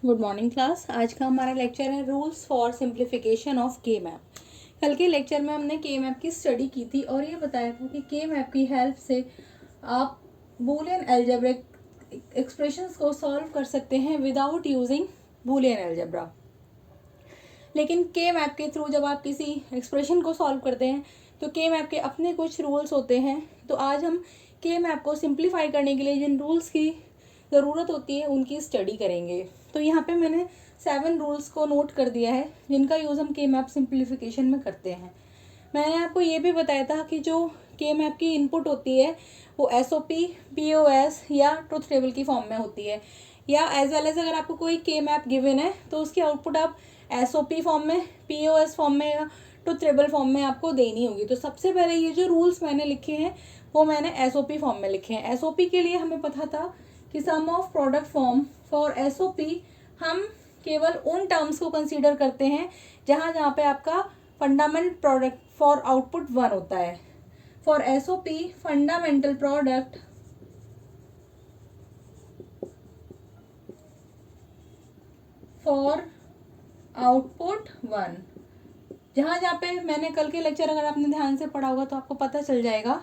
Good morning class. आज का हमारा लेक्चर है रूल्स फॉर सिंप्लीफिकेशन ऑफ के मैप। कल के लेक्चर में हमने के मैप की स्टडी की थी और ये बताया था कि के मैप की हेल्प से आप बूलियन अलजेब्रिक एक्सप्रेशंस को सॉल्व कर सकते हैं विदाउट यूजिंग बूलियन अलजेब्रा। लेकिन के मैप के थ्रू जब आप किसी एक्सप्रेशन को सॉल्व करते हैं तो के मैप के अपने कुछ रूल्स होते हैं। तो आज हम के मैप को सिंप्लीफाई करने के लिए जिन रूल्स की ज़रूरत होती है उनकी स्टडी करेंगे। तो यहाँ पे मैंने 7 रूल्स को नोट कर दिया है जिनका यूज़ हम के मैप सिंप्लीफिकेशन में करते हैं। मैंने आपको ये भी बताया था कि जो के मैप की इनपुट होती है वो SOP, POS या ट्रुथ टेबल की फॉर्म में होती है, या एज वेल एज अगर आपको कोई के मैप गिवन है तो उसकी आउटपुट आप SOP फॉर्म में, POS फॉर्म में या ट्रुथ टेबल फॉर्म में आपको देनी होगी। तो सबसे पहले ये जो रूल्स मैंने लिखे हैं वो मैंने SOP फॉर्म में लिखे हैं। SOP के लिए हमें पता था कि some of product form for SOP हम केवल उन टर्म्स को कंसीडर करते हैं जहाँ जहाँ पे आपका फंडामेंटल प्रोडक्ट फॉर आउटपुट 1 होता है। For SOP fundamental product for output 1, जहाँ जहाँ पे मैंने कल के लेक्चर अगर आपने ध्यान से पढ़ा होगा तो आपको पता चल जाएगा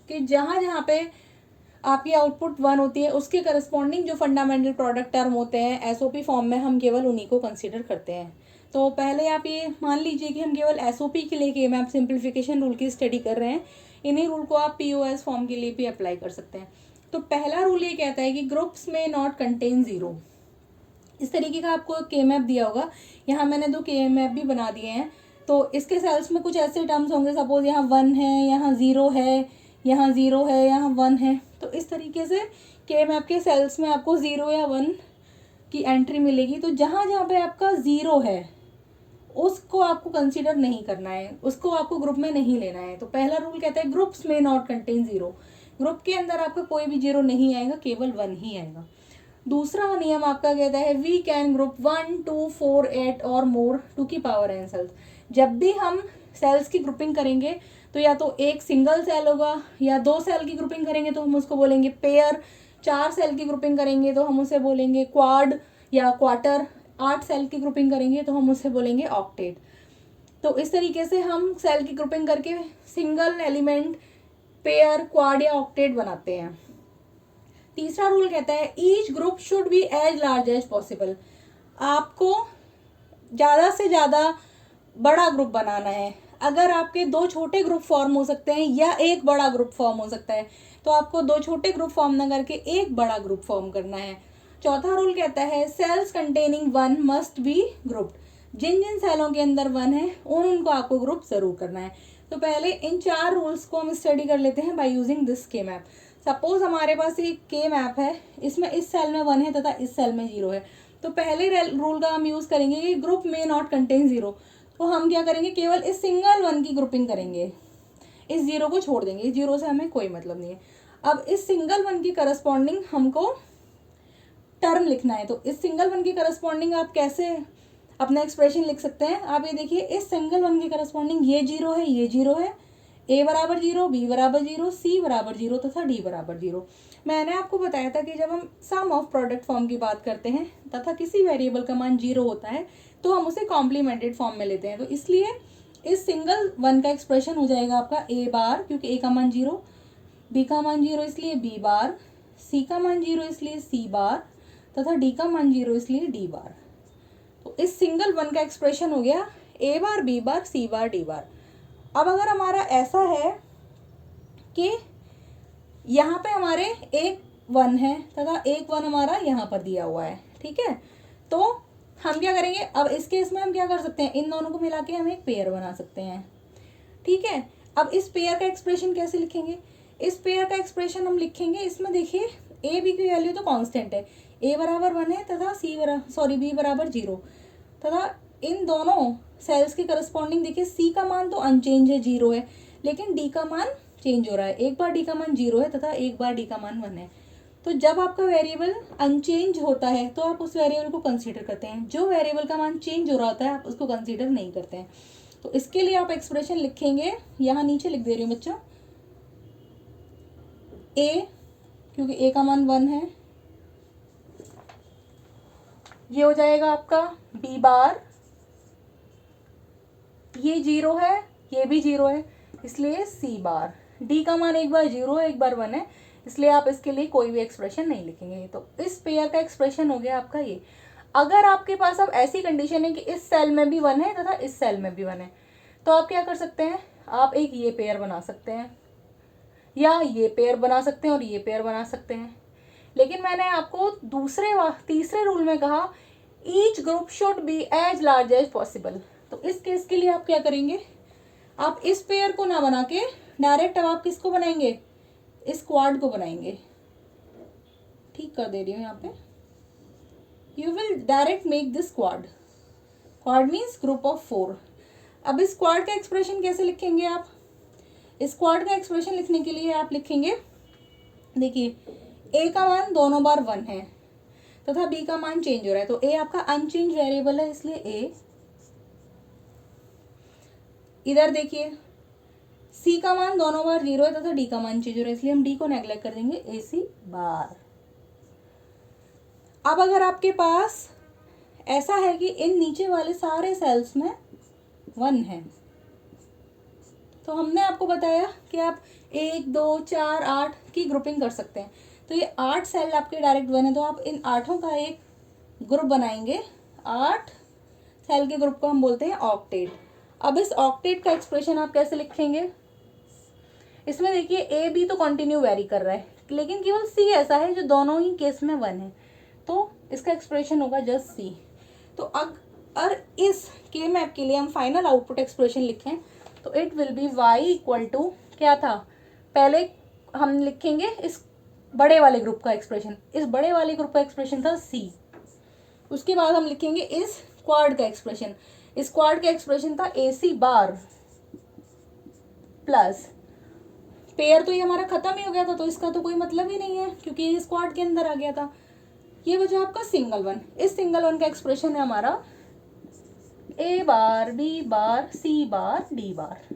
कि जहाँ जहाँ पे आपकी आउटपुट 1 होती है उसके करस्पॉन्डिंग जो फंडामेंटल प्रोडक्ट टर्म होते हैं SOP फॉर्म में हम केवल उन्हीं को कंसीडर करते हैं। तो पहले आप ये मान लीजिए कि हम केवल SOP के लिए के मैप सिंप्लीफिकेशन रूल की स्टडी कर रहे हैं। इन्हीं रूल को आप POS फॉर्म के लिए भी अप्लाई कर सकते हैं। तो पहला रूल ये कहता है कि ग्रुप्स में नॉट कंटेन जीरो। इस तरीके का आपको के मैप दिया होगा। यहाँ मैंने 2 के मैप भी बना दिए हैं। तो इसके सेल्स में कुछ ऐसे टर्म्स होंगे, सपोज यहाँ 1 है, यहाँ 0 है, यहाँ 0 है, यहाँ 1 है। तो इस तरीके से के मैप के सेल्स में आपको 0 या 1 की एंट्री मिलेगी। तो जहाँ जहाँ पे आपका 0 है उसको आपको कंसीडर नहीं करना है, उसको आपको ग्रुप में नहीं लेना है। तो पहला रूल कहता है ग्रुप्स में नॉट कंटेन जीरो। ग्रुप के अंदर आपका कोई भी 0 नहीं आएगा, केवल 1 ही आएगा। दूसरा नियम आपका कहता है वी कैन ग्रुप 1, 2, 4, 8 और मोर टू की पावर एन सेल्स। जब भी हम सेल्स की ग्रुपिंग करेंगे तो या तो एक सिंगल सेल होगा, या 2 सेल की ग्रुपिंग करेंगे तो हम उसको बोलेंगे पेयर, 4 सेल की ग्रुपिंग करेंगे तो हम उसे बोलेंगे क्वाड या क्वार्टर, 8 सेल की ग्रुपिंग करेंगे तो हम उसे बोलेंगे ऑक्टेट। तो इस तरीके से हम सेल की ग्रुपिंग करके सिंगल एलिमेंट, पेयर, क्वाड या ऑक्टेट बनाते हैं। तीसरा रूल कहता है each group should be as large as possible. आपको ज़्यादा से ज़्यादा बड़ा ग्रुप बनाना है। अगर आपके 2 छोटे ग्रुप फॉर्म हो सकते हैं या एक बड़ा ग्रुप फॉर्म हो सकता है तो आपको 2 छोटे ग्रुप फॉर्म ना करके एक बड़ा ग्रुप फॉर्म करना है। चौथा रूल कहता है cells containing 1 must be grouped. जिन जिन सेलों के अंदर 1 है उनको आपको ग्रुप जरूर करना है। तो पहले इन 4 रूल्स को हम स्टडी कर लेते हैं बाय यूजिंग दिस के मैप। सपोज हमारे पास एक के मैप है, इसमें इस सेल में 1 है तथा इस सेल में 0 है। तो पहले रूल का हम यूज करेंगे कि ग्रुप में नॉट कंटेन 0। तो हम क्या करेंगे, केवल इस सिंगल 1 की ग्रुपिंग करेंगे, इस 0 को छोड़ देंगे। इस 0 से हमें कोई मतलब नहीं है। अब इस सिंगल 1 की करस्पॉन्डिंग हमको टर्म लिखना है। तो इस सिंगल 1 की करस्पॉन्डिंग आप कैसे अपना एक्सप्रेशन लिख सकते हैं, आप ये देखिए इस सिंगल 1 की करस्पॉन्डिंग ये 0 है, ये 0 है, A बराबर 0, B बराबर 0, C बराबर 0 तथा D बराबर 0। मैंने आपको बताया था कि जब हम सम ऑफ प्रोडक्ट फॉर्म की बात करते हैं तथा किसी वेरिएबल का मान 0 होता है तो हम उसे कॉम्प्लीमेंटेड फॉर्म में लेते हैं। तो इसलिए इस सिंगल 1 का एक्सप्रेशन हो जाएगा आपका A बार, क्योंकि A का मान 0, B का मान 0 इसलिए B बार, C का मान 0 इसलिए C बार तथा D का मान 0 इसलिए D बार। तो इस सिंगल 1 का एक्सप्रेशन हो गया A bar, B bar, C bar, D बार। अब अगर हमारा ऐसा है कि यहाँ पे हमारे एक 1 है तथा एक 1 हमारा यहाँ पर दिया हुआ है, ठीक है, तो हम क्या करेंगे, अब इस केस में हम क्या कर सकते हैं, इन दोनों को मिला के हम एक पेयर बना सकते हैं, ठीक है। अब इस पेयर का एक्सप्रेशन कैसे लिखेंगे, इस पेयर का एक्सप्रेशन हम लिखेंगे, इसमें देखिए ए बी की वैल्यू तो कांस्टेंट है, A बराबर 1 है तथा B बराबर 0 तथा इन दोनों सेल्स के करस्पॉन्डिंग देखिए C का मान तो अनचेंज है, 0 है, लेकिन D का मान चेंज हो रहा है। एक बार D का मान 0 है तथा एक बार D का मान 1 है। तो जब आपका वेरिएबल अनचेंज होता है तो आप उस वेरिएबल को कंसीडर करते हैं, जो वेरिएबल का मान चेंज हो रहा होता है आप उसको कंसीडर नहीं करते हैं। तो इसके लिए आप एक्सप्रेशन लिखेंगे, यहाँ नीचे लिख दे रही हूँ बच्चों, A, क्योंकि A का मान 1 है, ये हो जाएगा आपका बी बार, ये 0 है, ये भी 0 है, इसलिए सी बार। डी का मान एक बार 0 है, एक बार 1 है, इसलिए आप इसके लिए कोई भी एक्सप्रेशन नहीं लिखेंगे। तो इस पेयर का एक्सप्रेशन हो गया आपका ये। अगर आपके पास अब ऐसी कंडीशन है कि इस सेल में भी 1 है तथा इस सेल में भी 1 है, तो आप क्या कर सकते हैं, आप एक ये पेयर बना सकते हैं, या ये पेयर बना सकते हैं और ये पेयर बना सकते हैं। लेकिन मैंने आपको तीसरे रूल में कहा each group should be as large as possible. तो इस केस के लिए आप क्या करेंगे, आप इस पेयर को ना बना के डायरेक्ट अब आप किसको बनाएंगे, इस क्वाड को बनाएंगे। ठीक कर दे रही हूँ यहाँ पे, you will direct make this quad. Quad means group of 4। अब इस क्वाड का एक्सप्रेशन कैसे लिखेंगे आप, इस क्वाड का एक्सप्रेशन लिखने के लिए आप लिखेंगे, देखिए ए का मान दोनों बार 1 है तथा बी का मान चेंज हो रहा है, तो ए आपका अनचेंज वेरिएबल है, इसलिए ए। इधर देखिए सी का मान दोनों बार 0 है तथा डी का मान चेंज हो रहा है, इसलिए हम डी को नेग्लेक्ट कर देंगे, ए सी बार। अब अगर आपके पास ऐसा है कि इन नीचे वाले सारे सेल्स में 1 है, तो हमने आपको बताया कि आप 1 2 4 8 की ग्रुपिंग कर सकते हैं। तो ये 8 सेल आपके डायरेक्ट 1 है, तो आप इन 8 का एक ग्रुप बनाएंगे। 8 सेल के ग्रुप को हम बोलते हैं ऑक्टेट। अब इस ऑक्टेट का एक्सप्रेशन आप कैसे लिखेंगे, इसमें देखिए ए बी तो कंटिन्यू वेरी कर रहा है, लेकिन केवल सी ऐसा है जो दोनों ही केस में 1 है, तो इसका एक्सप्रेशन होगा जस्ट सी। तो अगर इस के मैप के लिए हम फाइनल आउटपुट एक्सप्रेशन लिखें तो it will be y equal to क्या था, पहले हम लिखेंगे इस बड़े वाले ग्रुप का एक्सप्रेशन, इस बड़े वाले ग्रुप का एक्सप्रेशन था c। उसके बाद हम लिखेंगे इस क्वाड का एक्सप्रेशन, इस क्वाड का एक्सप्रेशन था ए सी बार प्लस पेयर, तो ये हमारा खत्म ही हो गया था, तो इसका तो कोई मतलब ही नहीं है क्योंकि ये स्क्वाड के अंदर आ गया था। ये बचा आपका सिंगल वन। इस सिंगल वन का एक्सप्रेशन है हमारा ए बार B bar C bar D बार।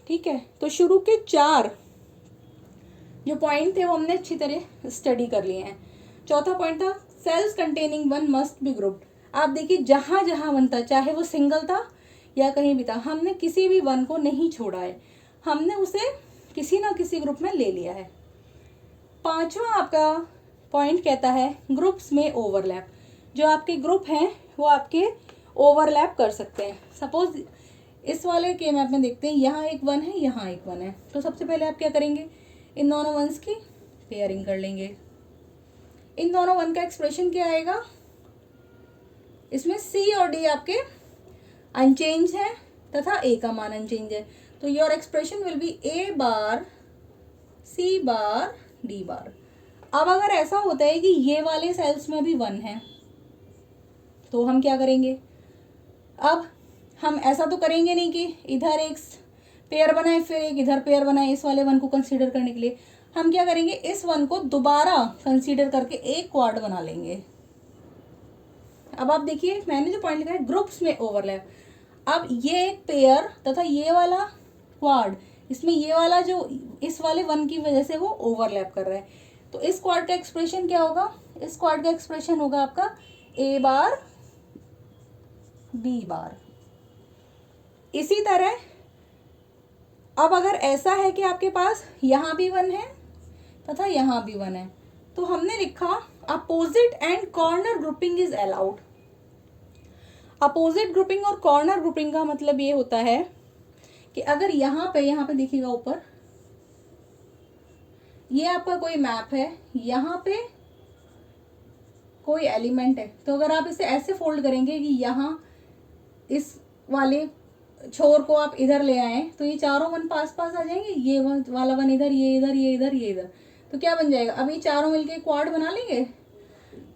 ठीक है, तो शुरू के 4 जो पॉइंट थे वो हमने अच्छी तरह स्टडी कर लिए हैं। चौथा पॉइंट था cells containing 1 must be grouped. आप देखिए जहां जहां 1 था, चाहे वो सिंगल था या कहीं भी था, हमने किसी भी 1 को नहीं छोड़ा है, हमने उसे किसी ना किसी ग्रुप में ले लिया है। 5वां आपका पॉइंट कहता है ग्रुप्स में ओवरलैप। जो आपके ग्रुप हैं वो आपके ओवरलैप कर सकते हैं। सपोज इस वाले के मैप में देखते हैं, यहाँ एक 1 है, यहाँ एक 1 है, तो सबसे पहले आप क्या करेंगे, इन दोनों 1s की पेयरिंग कर लेंगे। इन दोनों 1 का एक्सप्रेशन क्या आएगा, इसमें सी और डी आपके अनचेंज है तथा ए का मान अनचेंज है, तो your expression will be A bar C bar D bar. अब अगर ऐसा होता है कि ये वाले सेल्स में भी 1 है, तो हम क्या करेंगे, अब हम ऐसा तो करेंगे नहीं कि इधर एक पेयर बनाए फिर एक इधर पेयर बनाए इस वाले 1 को कंसीडर करने के लिए। हम क्या करेंगे, इस 1 को दोबारा कंसीडर करके एक क्वाड बना लेंगे। अब आप देखिए मैंने जो पॉइंट लिखा है ग्रुप्स में ओवरलैप, अब ये एक पेयर तथा ये वाला क्वाड, इसमें ये वाला जो इस वाले 1 की वजह से वो ओवरलैप कर रहा है, तो इस क्वाड का एक्सप्रेशन क्या होगा, इस क्वाड का एक्सप्रेशन होगा आपका ए बार बी बार। इसी तरह अब अगर ऐसा है कि आपके पास यहाँ भी 1 है तथा यहाँ भी 1 है, तो हमने लिखा opposite and corner grouping is allowed. Opposite grouping और कॉर्नर ग्रुपिंग का मतलब ये होता है कि अगर यहाँ पे देखिएगा ऊपर ये आपका कोई मैप है, यहाँ पे कोई एलिमेंट है, तो अगर आप इसे ऐसे फोल्ड करेंगे कि यहाँ इस वाले छोर को आप इधर ले आए तो ये चारों 1 पास पास आ जाएंगे, ये वाला 1 इधर, ये इधर, ये इधर, ये इधर, तो क्या बन जाएगा, अब ये चारों मिलके क्वाड बना लेंगे।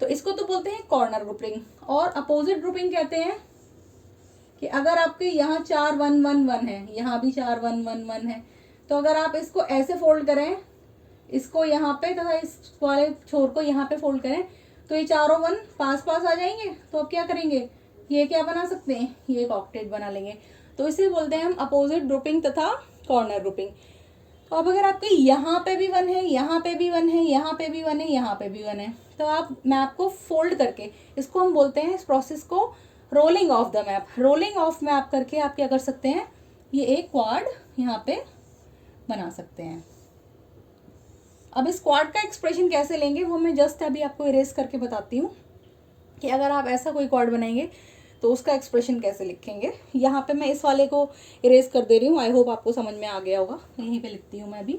तो इसको तो बोलते हैं कॉर्नर ग्रुपिंग। और अपोजिट ग्रुपिंग कहते हैं कि अगर आपके यहाँ 4 1 1 1 है, यहाँ भी 4 1 1 1 है, तो अगर आप इसको ऐसे फोल्ड करें, इसको यहाँ पे तथा इस वाले छोर को यहाँ पे फोल्ड करें, तो ये चारों 1 पास पास आ जाएंगे। तो अब क्या करेंगे, ये क्या बना सकते हैं, ये एक ऑक्टेट बना लेंगे। तो इसे बोलते हैं हम अपोजिट ग्रुपिंग तथा कॉर्नर ग्रुपिंग। तो अब अगर आपके यहाँ पे भी 1 है, यहाँ पे भी 1 है, यहाँ पे भी 1 है, यहाँ पे भी 1 है, तो आप मैप को फोल्ड करके, इसको हम बोलते हैं इस प्रोसेस को rolling of the map. Rolling of map करके आप क्या कर सकते हैं, ये एक क्वाड यहाँ पे बना सकते हैं। अब इस क्वाड का एक्सप्रेशन कैसे लेंगे वो मैं जस्ट अभी आपको इरेज करके बताती हूँ कि अगर आप ऐसा कोई क्वाड बनाएंगे तो उसका एक्सप्रेशन कैसे लिखेंगे। यहाँ पे मैं इस वाले को इरेज कर दे रही हूँ, आई होप आपको समझ में आ गया होगा। यहीं पे लिखती हूँ मैं अभी।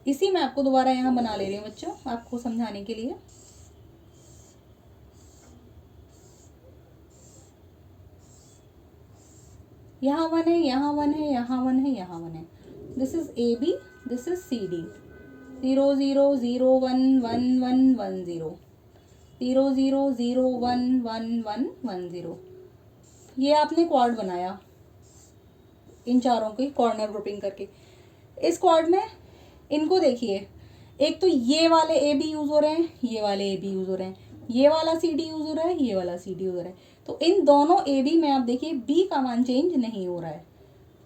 इसी मैं आपको दोबारा यहाँ बना ले रही हूँ बच्चों, आपको समझाने के लिए। यहाँ 1 है, यहाँ 1 है, यहाँ 1 है, यहाँ 1 है। This is A B, this is C D. 0 0 0 1 1 1 1 0, 0 0 0 1 1 1 1 0। ये आपने क्वाड बनाया इन चारों की कॉर्नर ग्रुपिंग करके। इस क्वाड में इनको देखिए, एक तो ये वाले ए बी यूज हो रहे हैं, ये वाले ए बी यूज हो रहे हैं, ये वाला सी डी यूज हो रहा है, ये वाला सी डी यूज हो रहा है। तो इन दोनों ए बी में आप देखिए बी का मान चेंज नहीं हो रहा है,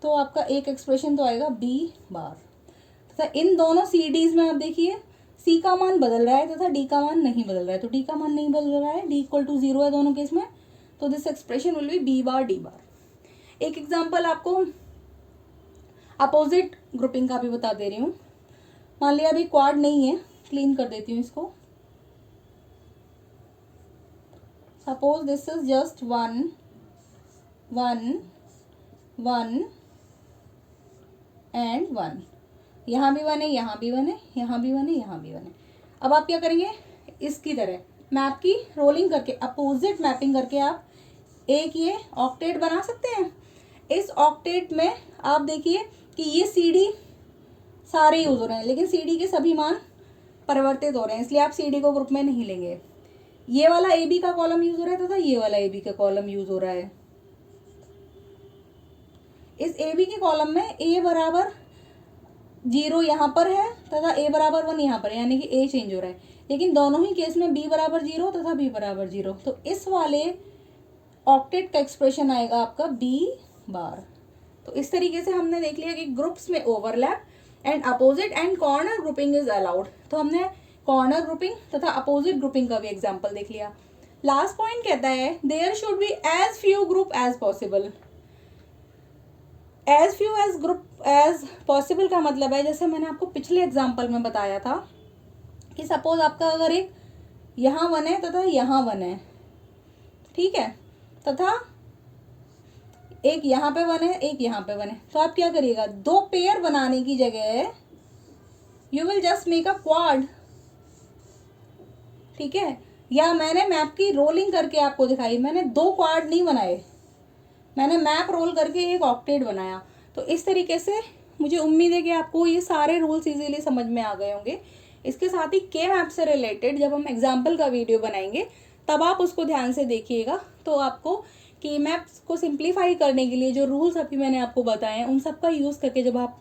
तो आपका एक एक्सप्रेशन तो आएगा बी बार। तथा इन दोनों सी डीज में आप देखिए सी का मान बदल रहा है तथा डी का मान नहीं बदल रहा है, तो डी का मान नहीं बदल रहा है, डी इक्वल टू 0 है दोनों केस में, तो this expression will be B bar D bar. एक एग्जाम्पल आपको अपोजिट ग्रुपिंग का भी बता दे रही हूँ। मान लिया अभी क्वाड नहीं है, क्लीन कर देती हूँ इसको। Suppose this is just 1 1 1 and 1। यहाँ भी 1 है, यहाँ भी 1 है, यहाँ भी 1 है, यहाँ भी 1 है। अब आप क्या करेंगे, इसकी तरह मैप की रोलिंग करके अपोजिट मैपिंग करके आप एक ये ऑक्टेट बना सकते हैं। इस ऑक्टेट में आप देखिए कि ये सी डी सारे यूज हो रहे हैं, लेकिन सी डी के सभी मान परिवर्तित हो रहे हैं, इसलिए आप सी डी को ग्रुप में नहीं लेंगे। ये वाला ए बी का कॉलम यूज हो रहा है तथा ये वाला ए बी का कॉलम यूज हो रहा है। इस ए बी के कॉलम में ए बराबर 0 यहाँ पर है तथा ए बराबर 1 यहाँ पर है, यानी कि ए चेंज हो रहा है, लेकिन दोनों ही केस में बी बराबर 0 तथा बी बराबर 0। तो इस वाले ऑक्टेट का एक्सप्रेशन आएगा आपका बी बार। तो इस तरीके से हमने देख लिया कि ग्रुप्स में overlap and opposite and corner grouping is allowed. तो हमने कॉर्नर ग्रुपिंग तथा अपोजिट ग्रुपिंग का भी एग्जाम्पल देख लिया। लास्ट पॉइंट कहता है there should be as few group as possible. As few as group as possible का मतलब है, जैसे मैंने आपको पिछले एग्जाम्पल में बताया था कि सपोज आपका अगर एक यहाँ 1 है तथा यहाँ 1 है, ठीक है, तथा एक यहाँ पे 1 है, एक यहाँ पे 1 है, तो आप क्या करिएगा, दो पेयर बनाने की जगह you will just make a quad, ठीक है। या मैंने मैप की रोलिंग करके आपको दिखाई, मैंने दो क्वाड नहीं बनाए, मैंने मैप रोल करके एक ऑक्टेट बनाया। तो इस तरीके से मुझे उम्मीद है कि आपको ये सारे रूल्स इजीली समझ में आ गए होंगे। इसके साथ ही के मैप से रिलेटेड जब हम एग्जाम्पल का वीडियो बनाएंगे तब आप उसको ध्यान से देखिएगा, तो आपको के मैप्स को सिंप्लीफाई करने के लिए जो रूल्स अभी मैंने आपको बताए हैं उन सब का यूज़ करके जब आप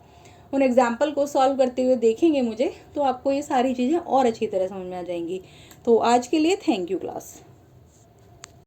उन एग्जाम्पल को सॉल्व करते हुए देखेंगे मुझे, तो आपको ये सारी चीज़ें और अच्छी तरह समझ में आ जाएंगी। तो आज के लिए थैंक यू क्लास।